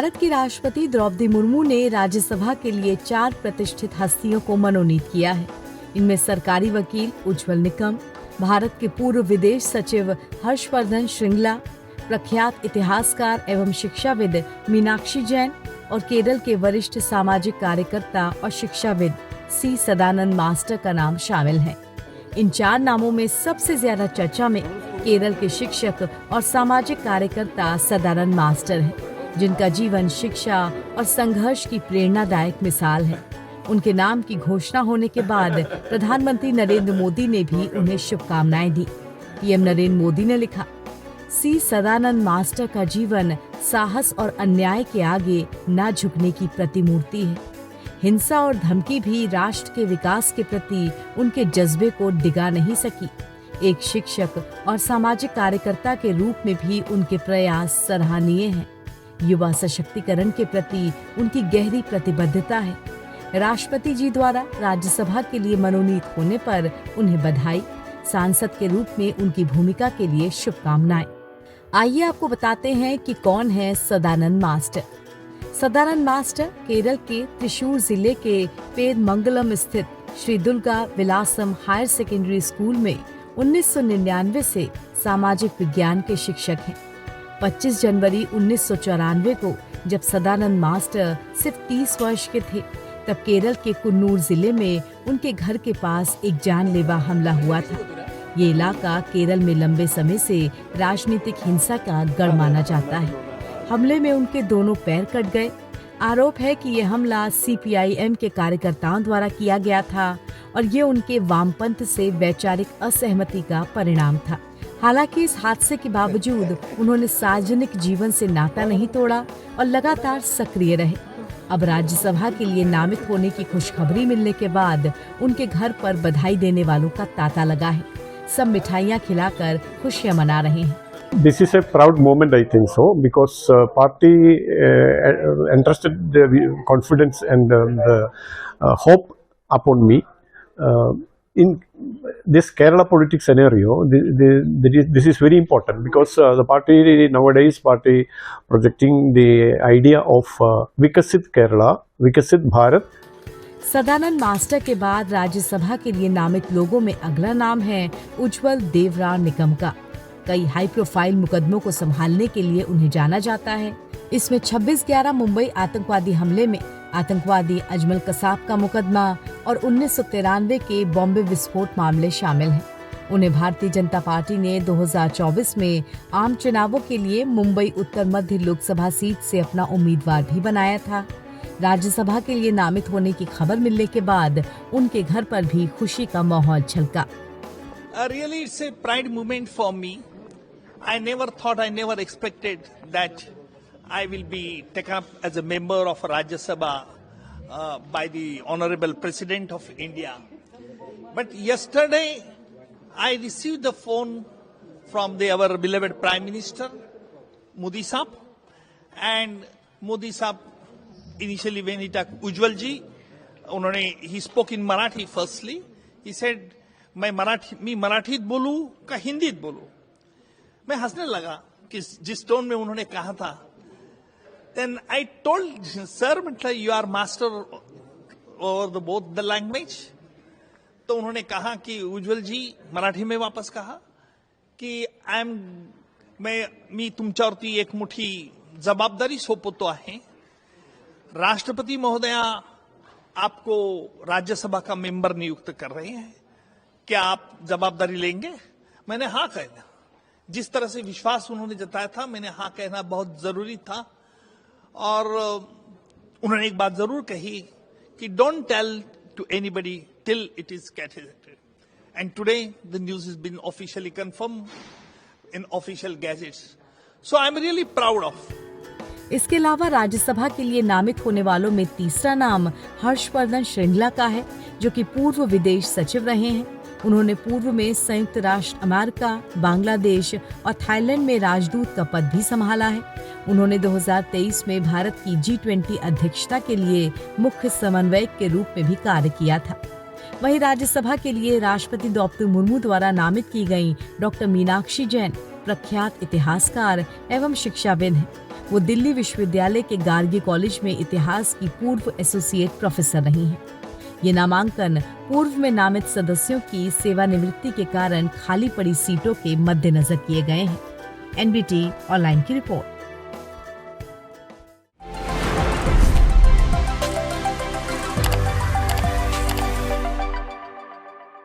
भारत की राष्ट्रपति द्रौपदी मुर्मू ने राज्यसभा के लिए 4 प्रतिष्ठित हस्तियों को मनोनीत किया है। इनमें सरकारी वकील उज्ज्वल निकम, भारत के पूर्व विदेश सचिव हर्षवर्धन श्रृंगला, प्रख्यात इतिहासकार एवं शिक्षाविद मीनाक्षी जैन और केरल के वरिष्ठ सामाजिक कार्यकर्ता और शिक्षाविद सी सदानंद मास्टर का नाम शामिल है। इन 4 नामों में सबसे ज्यादा चर्चा में केरल के शिक्षक और सामाजिक कार्यकर्ता सदानंद मास्टर हैं, जिनका जीवन शिक्षा और संघर्ष की प्रेरणादायक मिसाल है। उनके नाम की घोषणा होने के बाद प्रधानमंत्री नरेंद्र मोदी ने भी उन्हें शुभकामनाएं दी। पीएम नरेंद्र मोदी ने लिखा, सी सदानंद मास्टर का जीवन साहस और अन्याय के आगे न झुकने की प्रतिमूर्ति है। हिंसा और धमकी भी राष्ट्र के विकास के प्रति उनके जज्बे को डिगा नहीं सकी। एक शिक्षक और सामाजिक कार्यकर्ता के रूप में भी उनके प्रयास सराहनीय हैं। युवा सशक्तिकरण के प्रति उनकी गहरी प्रतिबद्धता है। राष्ट्रपति जी द्वारा राज्यसभा के लिए मनोनीत होने पर उन्हें बधाई। सांसद के रूप में उनकी भूमिका के लिए शुभकामनाएं। आइए आपको बताते हैं कि कौन है सदानंद मास्टर। सदानंद मास्टर केरल के त्रिशूर जिले के पेरमंगलम स्थित Shri Durga Vilasam higher secondary school में 1999 से सामाजिक विज्ञान के शिक्षक हैं। 25 जनवरी 1994 को जब सदानंद मास्टर सिर्फ 30 वर्ष के थे, तब केरल के कुन्नूर जिले में उनके घर के पास एक जानलेवा हमला हुआ था। ये इलाका केरल में लंबे समय से राजनीतिक हिंसा का गढ़ माना जाता है। हमले में उनके दोनों पैर कट गए। आरोप है कि यह हमला सीपीआईएम के कार्यकर्ताओं द्वारा किया गया था और ये उनके वामपंथ से वैचारिक असहमति का परिणाम था। हालांकि इस हादसे के बावजूद उन्होंने सार्वजनिक जीवन से नाता नहीं तोड़ा और लगातार सक्रिय रहे। अब राज्यसभा के लिए नामित होने की खुशखबरी मिलने के बाद उनके घर पर बधाई देने वालों का तांता लगा है। सब मिठाइयाँ खिलाकर खुशियाँ मना रहे हैं। This is a proud moment, I think so, because party entrusted the confidence and the hope upon me. In this Kerala politics scenario, this is very important because the party nowadays projecting the idea of Vikasit Kerala, Vikasit Bharat. Sadanand master के बाद राज्यसभा के लिए नामित लोगों में अगला नाम है उज्ज्वल देवराव निकम का। कई हाई प्रोफाइल मुकदमों को संभालने के लिए उन्हें जाना जाता है। इसमें 26/11 मुंबई आतंकवादी हमले में आतंकवादी अजमल कसाब का मुकदमा और 1993 के बॉम्बे विस्फोट मामले शामिल हैं। उन्हें भारतीय जनता पार्टी ने 2024 में आम चुनावों के लिए मुंबई उत्तर मध्य लोकसभा सीट से अपना उम्मीदवार भी बनाया था। राज्यसभा के लिए नामित होने की खबर मिलने के बाद उनके घर पर भी खुशी का माहौल छलका। Really, it's a pride moment for me. I never expected that I will be taken up as a member of Rajya Sabha by the Honorable President of India. But yesterday, I received the phone from our beloved Prime Minister, Modi Saab. And Modi Saab, initially when he talked Ujjwal ji, he spoke in Marathi firstly. He said, मैं मराठीत बोलूं का हिंदीत बोलूं। मैं हंसने लगा कि जिस टोन में उन्होंने कहा था। Then I told sir, मतलब you are master over both the language। तो उन्होंने कहा कि उज्ज्वल जी, मराठी में वापस कहा कि मी तुमच्यावरती एक मोठी जबाबदारी सोपवतो आहे। राष्ट्रपति महोदया आपको राज्यसभा का मेंबर नियुक्त कर रहे हैं, क्या आप जवाबदारी लेंगे? मैंने हाँ कहना। जिस तरह से विश्वास उन्होंने जताया था, मैंने हाँ कहना बहुत जरूरी था। और उन्होंने एक बात जरूर कही कि don't tell to anybody till it is category. And today the news is been officially confirm in official gadgets. So I am really proud of. इसके अलावा राज्यसभा के लिए नामित होने वालों में तीसरा नाम हर्षवर्धन श्रृंगला का है, जो कि पूर्व विदेश सचिव रहे हैं। उन्होंने पूर्व में संयुक्त राष्ट्र अमेरिका, बांग्लादेश और थाईलैंड में राजदूत का पद भी संभाला है। उन्होंने 2023 में भारत की G20 अध्यक्षता के लिए मुख्य समन्वयक के रूप में भी कार्य किया था। वहीं राज्यसभा के लिए राष्ट्रपति द्रौपदी मुर्मू द्वारा नामित की गयी डॉक्टर मीनाक्षी जैन प्रख्यात इतिहासकार एवं शिक्षाविद हैं। वो दिल्ली विश्वविद्यालय के गार्गी कॉलेज में इतिहास की पूर्व एसोसिएट प्रोफेसर रही हैं। ये नामांकन पूर्व में नामित सदस्यों की सेवानिवृत्ति के कारण खाली पड़ी सीटों के मद्देनजर किए गए हैं। एनबीटी ऑनलाइन की रिपोर्ट।